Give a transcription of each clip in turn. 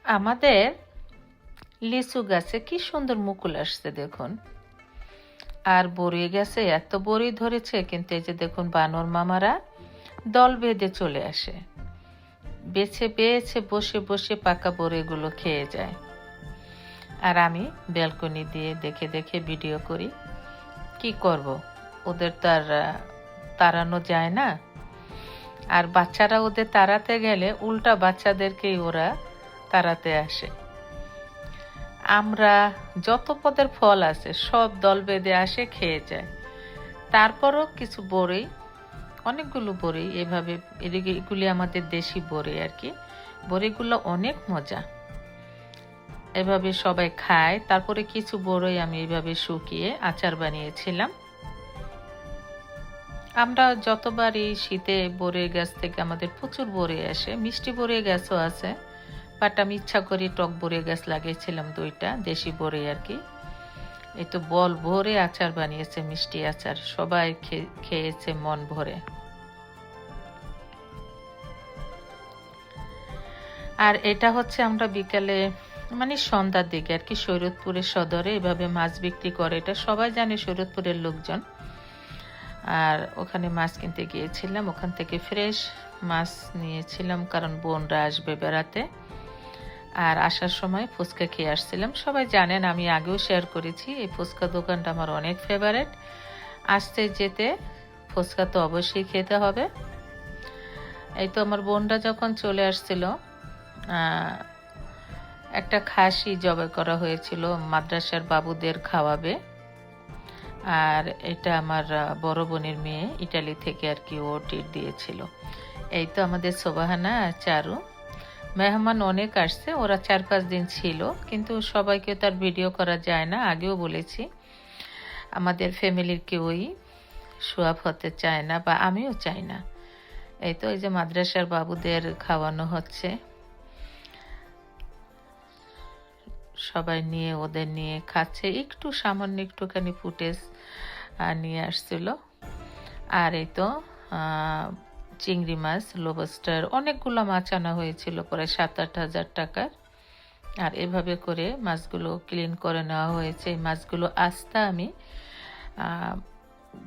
আমাদের লিচু গাছে কি সুন্দর মুকুল আসছে দেখুন। আর বড়ি গাছে এত বড়ি ধরেছে, কিন্তু এই যে দেখুন বানর মামারা দল বেঁধে চলে আসে, বেছে বেছে বসে বসে পাকা বড়িগুলো খেয়ে যায়। আর আমি ব্যালকনি দিয়ে দেখে দেখে ভিডিও করি। কি করব, ওদের তো আর তাড়ানো যায় না। আর বাচ্চারা ওদের তাড়াতে গেলে উল্টা বাচ্চাদেরকেই ওরা তাড়াতে আসে। আমরা যত পদের ফল আছে সব দল বেঁধে আসে, খেয়ে যায়। তারপরও কিছু বড়ি, অনেকগুলো বড়ি এভাবে, এগুলি আমাদের দেশি বড়ি আর কি। বড়িগুলো অনেক মজা, এভাবে সবাই খায়। তারপরে কিছু বড়ই আমি এভাবে শুকিয়ে আচার বানিয়েছিলাম। আমরা যতবার এই শীতে বড়ই গাছ থেকে আমাদের প্রচুর বড়ি আসে, মিষ্টি বড়ি গাছও আছে, বাট আমি ইচ্ছা করি টক বড়ি গাছ লাগিয়েছিলাম 2টা দেশি বড়ি আর কি। এই তো বল ভরে আচার বানিয়েছে, মিষ্টি আচার, সবাই খেয়েছে মন ভরে। আর এটা হচ্ছে আমরা বিকালে মানে সন্ধ্যার দিকে আর কি শরীয়তপুরের সদরে এভাবে মাছ বিক্রি করে, এটা সবাই জানে শরীয়তপুরের লোকজন। আর ওখানে মাছ কিনতে গিয়েছিলাম, ওখান থেকে ফ্রেশ মাছ নিয়েছিলাম কারণ বোনরা আসবে বেড়াতে। আর আসার সময় ফুচকা খেয়ে আসছিলাম। সবাই জানেন, আমি আগেও শেয়ার করেছি, এই ফুচকা দোকানটা আমার অনেক ফেভারিট। আসতে যেতে ফুচকা তো অবশ্যই খেতে হবে। এই তো আমার বোনরা যখন চলে আসছিল, একটা খাসি জবাই করা হয়েছিল, মাদ্রাসার বাবুদের খাওয়াবে। আর এটা আমার বড় বোনের মেয়ে ইটালি থেকে আর কি, ও ট্রিট দিয়েছিল। এই তো আমাদের সোবাহানা আর চারু, মেহমান অনেক আসছে, ওরা 4-5 দিন ছিল, কিন্তু সবাইকে তার ভিডিও করা যায় না। আগেও বলেছি, আমাদের ফ্যামিলির কেউই সোয়াব হতে চায় না, বা আমিও চাই না। এই তো এই যে মাদ্রাসার বাবুদের খাওয়ানো হচ্ছে, সবাই নিয়ে ওদের নিয়ে খাচ্ছে। একটু সামান্য একটুখানি ফুটেজ নিয়ে আসছিল। আর এই তো চিংড়ি মাছ, লবস্টার, অনেকগুলো মাছ আনা হয়েছিল, প্রায় 7-8 হাজার টাকার। আর এভাবে করে মাছগুলো ক্লিন করে নেওয়া হয়েছে। এই মাছগুলো আস্তে আমি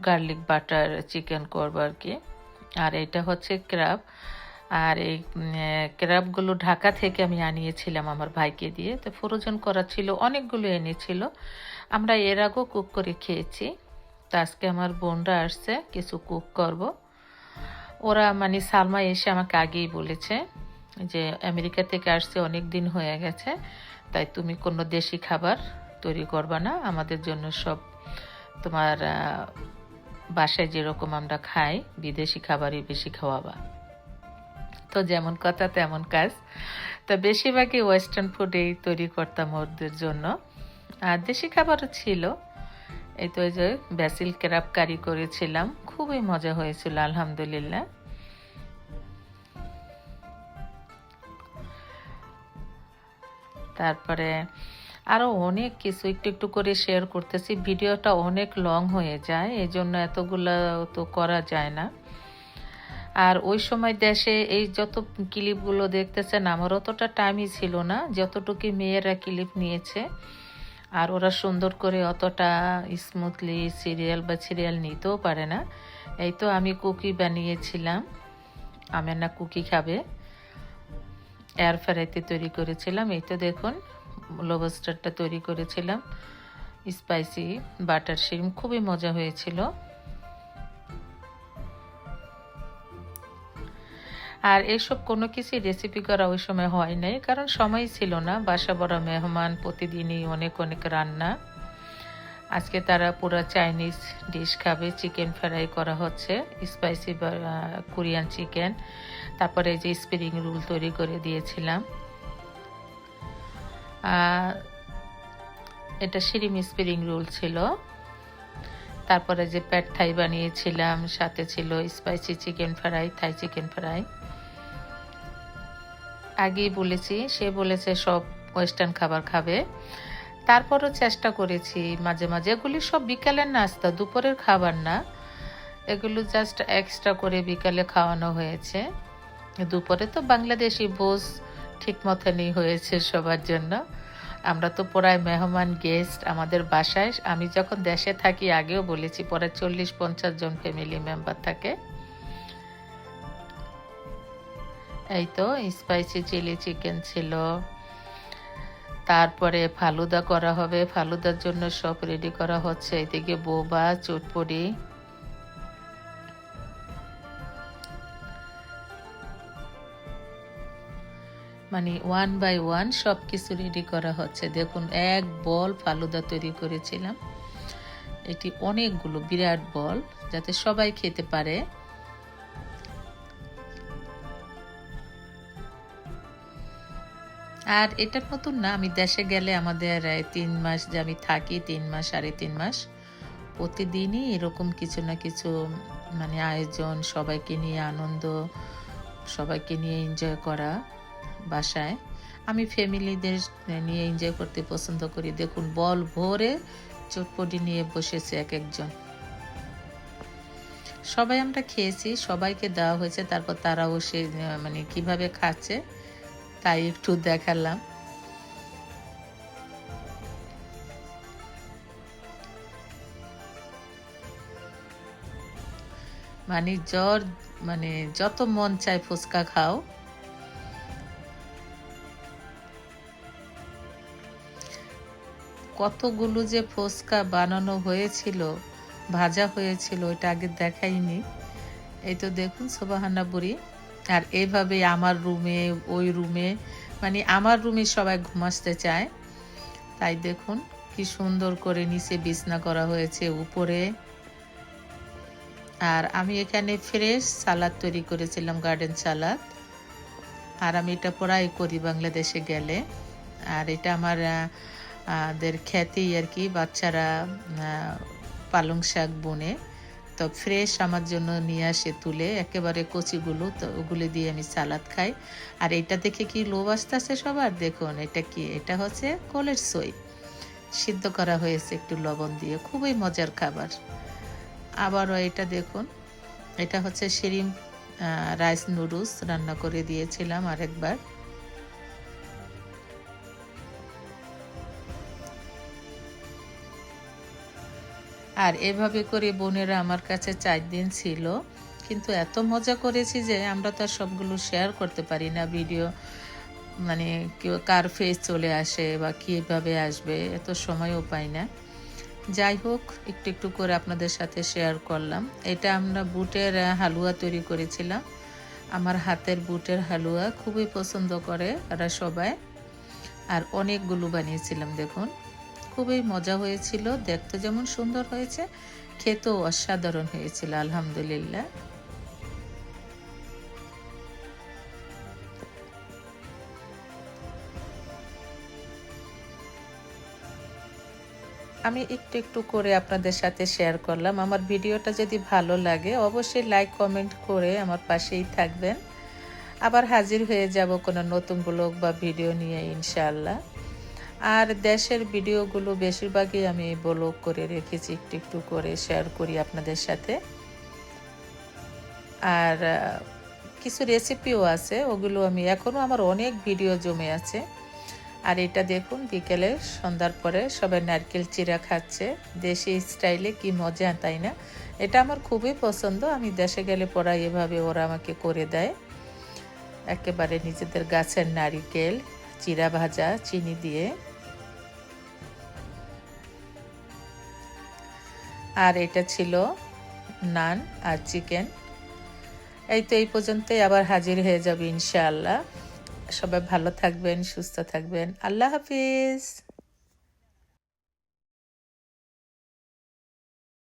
গার্লিক বাটার চিকেন করবো আর কি। আর এটা হচ্ছে ক্র্যাব। আর এই ক্র্যাবগুলো ঢাকা থেকে আমি আনিয়েছিলাম আমার ভাইকে দিয়ে, তো ফ্রোজেন করা ছিল, অনেকগুলো এনেছিল। আমরা এর আগেও কুক করে খেয়েছি। তো আজকে আমার বোনরা আসছে, কিছু কুক করব। ওরা মানে সালমা এসে আমাকে আগেই বলেছে যে আমেরিকা থেকে আসছে, অনেক দিন হয়ে গেছে, তাই তুমি কোনো দেশি খাবার তৈরি করবা না, আমাদের জন্য সব তোমার বাসায় যেরকম আমরা খাই বিদেশি খাবারই বেশি খাওয়াবা। তো যেমন কথা তেমন কাজ। তো বেশিরভাগই ওয়েস্টার্ন ফুডেই তৈরি করতাম ওদের জন্য, আর দেশি খাবারও ছিল। এই তো এই যে ব্যাসিল ক্র্যাব কারি করেছিলাম, খুবই মজা হয়েছিল আলহামদুলিল্লাহ। তারপরে আরও অনেক কিছু একটু একটু করে শেয়ার করতেছি, ভিডিওটা অনেক লং হয়ে যায়, এই জন্য এতগুলো তো করা যায় না। আর ওই সময় দেশে এই যত ক্লিপগুলো দেখতেছেন, আমার অতটা টাইমই ছিল না, যতটুকু মেয়েরা ক্লিপ নিয়েছে। আর ওরা সুন্দর করে অতটা স্মুথলি সিরিয়াল নিতেও পারে না। এই তো আমি কুকি বানিয়েছিলাম, আমেনা কুকি খাবে, এয়ার ফ্রাইতে তৈরি করেছিলাম। এই তো দেখুন লবস্টারটা তৈরি করেছিলাম, স্পাইসি বাটার শিম, খুবই মজা হয়েছিল। আর এসব কোনো কিছু রেসিপি করা ওই সময় হয় নাই, কারণ সময় ছিল না, বাসা বড়া মেহমান, প্রতিদিনই অনেক অনেক রান্না। আজকে তারা পুরো চাইনিজ ডিশ খাবে, চিকেন ফ্রাই করা হচ্ছে, স্পাইসি কোরিয়ান চিকেন। তারপরে যে স্প্রিং রোল তৈরি করে দিয়েছিলাম, এটা শিরিমি স্প্রিং রোল ছিল। তারপরে যে প্যাড থাই বানিয়েছিলাম, সাথে ছিল স্পাইসি চিকেন ফ্রাই, থাই চিকেন ফ্রাই। আগেই বলেছি, সে বলেছে সব ওয়েস্টার্ন খাবার খাবে। তারপরও চেষ্টা করেছি মাঝে মাঝে, এগুলি সব বিকালের নাস্তা, দুপুরের খাবার না, এগুলো জাস্ট এক্সট্রা করে বিকালে খাওয়ানো হয়েছে। দুপুরে তো বাংলাদেশি ভোজ ঠিক মতনই হয়েছে সবার জন্য। আমরা তো প্রায় মেহমান গেস্ট আমাদের বাসায়। আমি যখন দেশে থাকি আগেও বলেছি প্রায় 40-50 জন ফ্যামিলি মেম্বার থাকে। এই তো স্পাইসি চিলি চিকেন ছিল, তারপরে ফালুদা করা হবে, ফালুদার জন্য সব রেডি করা হচ্ছে। এদিকে বোবা, চটপটি, মানে 1 বাই 1 সব কিছু রেডি করা হচ্ছে। দেখুন এক বল ফালুদা তৈরি করেছিলাম, এটি অনেকগুলো বিরাট বল, যাতে সবাই খেতে পারে। আর এটার মতন না, আমি দেশে গেলে আমাদের 3 মাস যে আমি থাকি, 3 মাস 3.5 মাস প্রতিদিনই এরকম কিছু না কিছু মানে আয়োজন, সবাইকে নিয়ে আনন্দ, সবাইকে নিয়ে এনজয় করা। বাসায় আমি ফ্যামিলিদের নিয়ে এনজয় করতে পছন্দ করি। দেখুন বল ভরে চটপটি নিয়ে বসেছে এক একজন। সবাই আমরা খেয়েছি, সবাইকে দেওয়া হয়েছে, তারপর তারাও সে মানে কিভাবে খাচ্ছে তাই একটু দেখালাম। মানে মানে যত মন চায় ফুচকা খাও। কতগুলো যে ফুচকা বানানো হয়েছিল, ভাজা হয়েছিল, ওইটা আগে দেখাইনি। এই তো দেখুন সুবহানা বুড়ি। আর এইভাবে আমার রুমে, ওই রুমে, মানে আমার রুমে সবাই ঘুমাতে চায়, তাই দেখুন কি সুন্দর করে নিচে বিছনা করা হয়েছে, উপরে। আর আমি এখানে ফ্রেশ সালাদ তৈরি করেছিলাম, গার্ডেন সালাদ। আর আমি এটা প্রায় করি বাংলাদেশে গেলে। আর এটা আমার দের খ্যাতি আর কি, বাচ্চারা পালং শাক বনে তো ফ্রেশ আমার জন্য নিয়ে আসে তুলে, একেবারে কচিগুলো, তো ওগুলো দিয়ে আমি সালাদ খাই। আর এটা দেখে কি লোভ আসতেছে সবার? দেখুন এটা কি, এটা হচ্ছে কলের সই, সিদ্ধ করা হয়েছে একটু লবণ দিয়ে, খুবই মজার খাবার। আবারও এটা দেখুন, এটা হচ্ছে শিরিম রাইস নুডলস রান্না করে দিয়েছিলাম আরেকবার। আর এভাবে করে বোনেরা আমার কাছে 4 দিন ছিল, কিন্তু এত মজা করেছি যে আমরা তো আর সবগুলো শেয়ার করতে পারি না ভিডিও, মানে কেউ কার ফেস চলে আসে বা কীভাবে আসবে, এত সময়ও পাই না। যাই হোক, একটু একটু করে আপনাদের সাথে শেয়ার করলাম। এটা আমরা বুটের হালুয়া তৈরি করেছিলাম। আমার হাতের বুটের হালুয়া খুবই পছন্দ করে এরা সবাই। আর অনেকগুলো বানিয়েছিলাম, দেখুন খুবই মজা হয়েছিল, দেখতে যেমন সুন্দর হয়েছে, খেতেও অসাধারণ হয়েছিল আলহামদুলিল্লাহ। আমি একটু একটু করে আপনাদের সাথে শেয়ার করলাম। আমার ভিডিওটা যদি ভালো লাগে অবশ্যই লাইক কমেন্ট করে আমার পাশেই থাকবেন। আবার হাজির হয়ে যাব কোনো নতুন ব্লগ বা ভিডিও নিয়ে ইনশাআল্লাহ। আর দেশের ভিডিওগুলো বেশিরভাগই আমি ব্লগ করে রেখেছি, একটু একটু করে শেয়ার করি আপনাদের সাথে। আর কিছু রেসিপিও আছে, ওগুলো আমি এখনও, আমার অনেক ভিডিও জমে আছে। আর এটা দেখুন বিকেলে সন্ধ্যার পরে সবাই নারকেল চিড়া খাচ্ছে দেশি স্টাইলে, কি মজা তাই না? এটা আমার খুবই পছন্দ। আমি দেশে গেলে পরে এভাবে ওরা আমাকে করে দেয়, একেবারে নিজেদের গাছের নারকেল চিড়া ভাজা চিনি দিয়ে। আর এটা ছিল নান আর চিকেন। এই তো এই পর্যন্তই, আবার হাজির হয়ে যাবে ইনশাআল্লাহ। সবাই ভালো থাকবেন, সুস্থ থাকবেন। আল্লাহ হাফিজ।